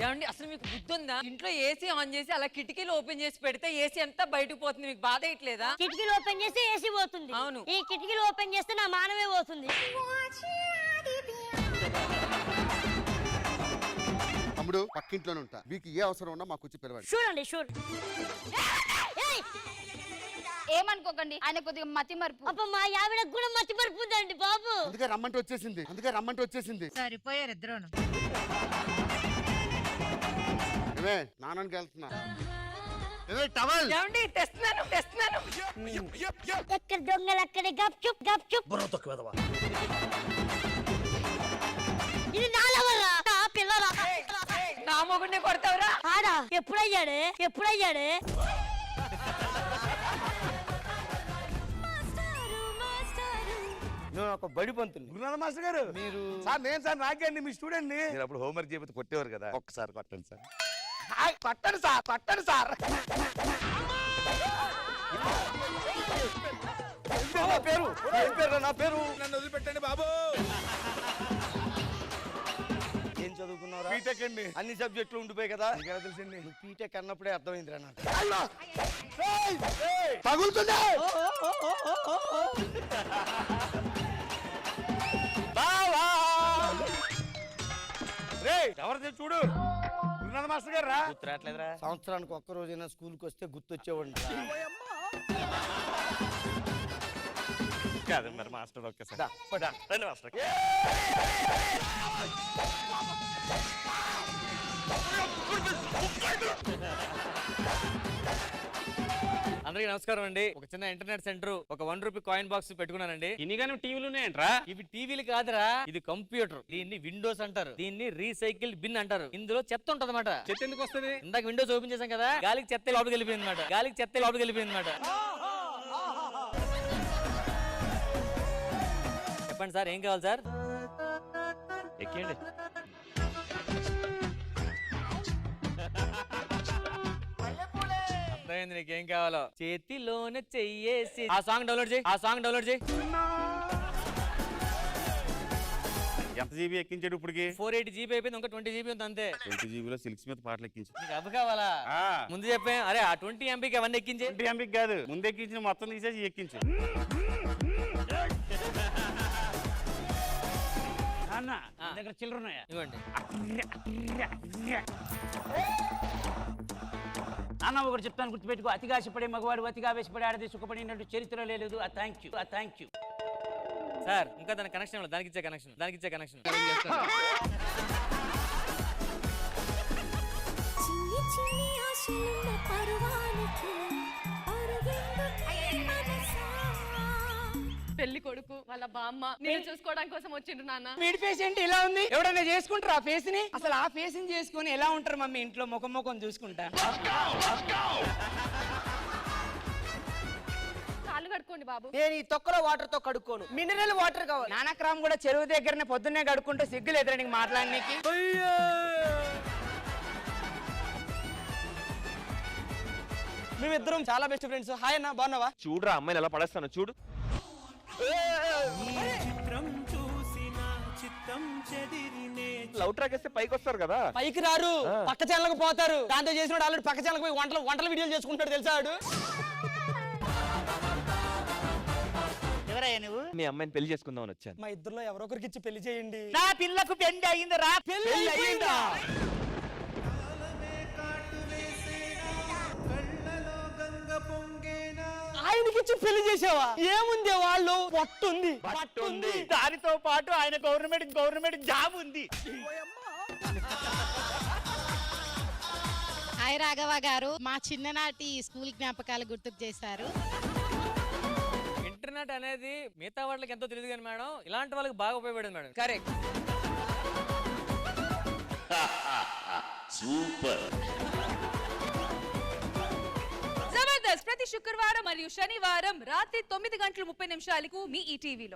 ఏమండి అసలు మీకు బుద్ధి ఉందా? ఇంట్లో ఏసీ ఆన్ చేసి అలా కిటికీలు ఓపెన్ చేసి పెడితే ఏసీ అంతా బయటకు పోతుంది, మీకు బాధ ఇట్లేదా? కిటికీలు ఓపెన్ చేస్తే ఏసీ పోతుంది. అవును. ఈ కిటికీలు ఓపెన్ చేస్తే నా మానవే పోతుంది. తమ్ముడు పక్కింట్లోనే ఉంటా, మీకు ఏ అవసరం ఉన్నా మాకు వచ్చి పిలవండి. చూడండి షూర్. ఏమనుకోకండి, ఆయన కొద్దిగా మతి మరుపు. అబ్బా మా ఆవిడకు కూడా మతి మరుపుందండి బాబు. అందుకే రమ్మంటే వచ్చేసింది. సరిపోయారు ఇద్దరును. ఏమే నాన్నకి వెళ్తున్నా. ఏమే టవల్. ఏమండి తెస్తున్నాను. ఎక్కడ దొంగలు అక్కడే గప్ చుప్. ఇది నాలవర్రా పిల్లరా. నా మొగుడిని కొడతావురా? ఆడా ఎప్పుడయ్యాడే నేను ఒక బడి పంతులు. గురునాథ మాస్టర్ గారు మీరు సార్ నేను సార్ నాకేండి మీ స్టూడెంట్ ని. మీరు అప్పుడు హోంవర్క్ చేయకపోతే కొట్టేవారు కదా, ఒక్కసారి కొట్టండి సార్. కొట్టండి సార్. నా పేరు నన్ను వదిలిపెట్టండి బాబు. ఏం చదువుకున్నారా? బీటెక్ అండి. అన్ని సబ్జెక్టులు ఉండిపోయి కదా. ఎలా తెలిసింది? నువ్వు బీటెక్ అన్నప్పుడే అర్థమైందిరా నాకు. తగులుతుందా? ఎవరిది చూడు, గురునాథ మాస్టర్ గారు రా. గుర్తురాట్లేదురా? సంవత్సరానికి ఒక్క రోజైనా స్కూల్కి వస్తే గుర్తొచ్చేవాడిని. కాదు మరి మాస్టర్ ఒక్కసారి రండి మాస్టర్. అందరికీ నమస్కారం అండి. ఒక చిన్న ఇంటర్నెట్ సెంటర్, ఒక ₹1 కాయిన్ బాక్స్ పెట్టుకున్నానండి. ఇన్ని కానీ టీవీలు ఉన్నాయంట్రా? ఇవి టీవీలు కాదురా, ఇది కంప్యూటర్. దీన్ని విండోస్ అంటారు, దీన్ని రీసైకిల్ బిన్ అంటారు. ఇందులో చెత్త ఉంటది అన్నమాట. చెత్త ఎందుకు వస్తుంది? ఇందాక విండోస్ ఓపెన్ చేశాం కదా, గాలికి చెత్త లోపలికి వెళ్ళిపోయింది అనమాట. చెప్పండి సార్, ఏం కావాలి సార్? ఎక్కండి. అర్థమైంది నీకేం కావాలో. చేతిలోనే చెయ్యేసి ఆ సాంగ్ డౌన్లోడ్ చేయి. ఎంత జీబీ ఎక్కించాడు ఇప్పటికి? 480 GB అయిపోయింది, ఇంకా 20 GB ఉంది అంతే. 20 జీబీలో సిల్క్స్ మీద పాటలు ఎక్కించు. నీకు అవ్వ కావాలా? ముందు చెప్పే. అరే ఆ 20 MBకి అవన్నీ ఎక్కించే. 20 ఎంబీకి కాదు, ముందు ఎక్కించిన మొత్తం తీసేసి ఎక్కించు. దగ్గర చిల్లర ఉన్నాయా? ఇవ్వండి. నాన్న ఒకటి చెప్తాను, గుర్తుపెట్టుకో. అతిగా ఆశపడే మగవాడు అతిగా ఆవేశపడి ఆడది సుఖపడినట్టు చరిత్ర లేదు. Thank you. సార్ ఇంకా దాని కనెక్షన్ ఇవ్వాలి. దానికి ఇచ్చే కనెక్షన్ పెళ్లి కొడుకు వాళ్ళ బామ్మ నేను చూసుకోవడం కోసం వచ్చిండ్రు నాన్న. వీడి ఫేస్ ఏంటి ఇలా ఉంది? ఎవడన్నా చేసుకుంటారు ఆ ఫేస్ ని? అసలు ఆ ఫేస్ ని చేసుకుని ఎలా ఉంటారు మమ్మీ ఇంట్లో ముఖం చూసుకుంటా? కాళ్ళు కడుక్కోండి బాబు. నేను ఈ తొక్కలో వాటర్ తో కడుక్కోను, మినరల్ వాటర్ కావాలి. నానక్రామ్ కూడా చెరువు దగ్గరనే పొద్దున్నే కడుక్కుంటే సిగ్గులు ఎదురని మాట్లాడడానికి. మేమిద్దరం చాలా బెస్ట్ ఫ్రెండ్స్. హాయ్ అన్న, బాగున్నావా? చూడరా అమ్మాయిని ఎలా పడేస్తాను చూడు. లవ్ ట్రాక్ వేస్తే పైకి వస్తారు కదా. పైకి రారు, పక్క ఛానల్కి పోతారు. దాంతో చేసిన ఆల్రెడీ పక్క ఛానల్కి పోయి వంటల వీడియోలు చేసుకుంటాడు తెలుసా? ఎవరయ్యా నువ్వు? మీ అమ్మాయిని పెళ్లి చేసుకుందామని వచ్చాను. మా ఇద్దరులో ఎవరో ఒకరికి ఇచ్చి పెళ్లి చేయండి. నా పిల్లకు పెళ్లి అయిందిరా. పెళ్లి అయ్యిందా? ఆయనకి ఇచ్చి పెళ్లి చేసావా? ఏముంది వాళ్ళు పట్టుంది. దానితో పాటు ఆయన గవర్నమెంట్ జాబ్ ఉంది. హాయ్ రాఘవ గారు, మా చిన్ననాటి స్కూల్ జ్ఞాపకాలు గుర్తుకు చేశారు. ఇంటర్నెట్ అనేది మిగతా వాళ్ళకి ఎంతో తెలియదు కానీ మేడం, ఇలాంటి వాళ్ళకి బాగా ఉపయోగపడింది మేడం. కరెక్ట్. సూపర్. జబర్దస్త్ ప్రతి శుక్రవారం మరియు శనివారం రాత్రి 9:30 మీ ఈటీవీలో.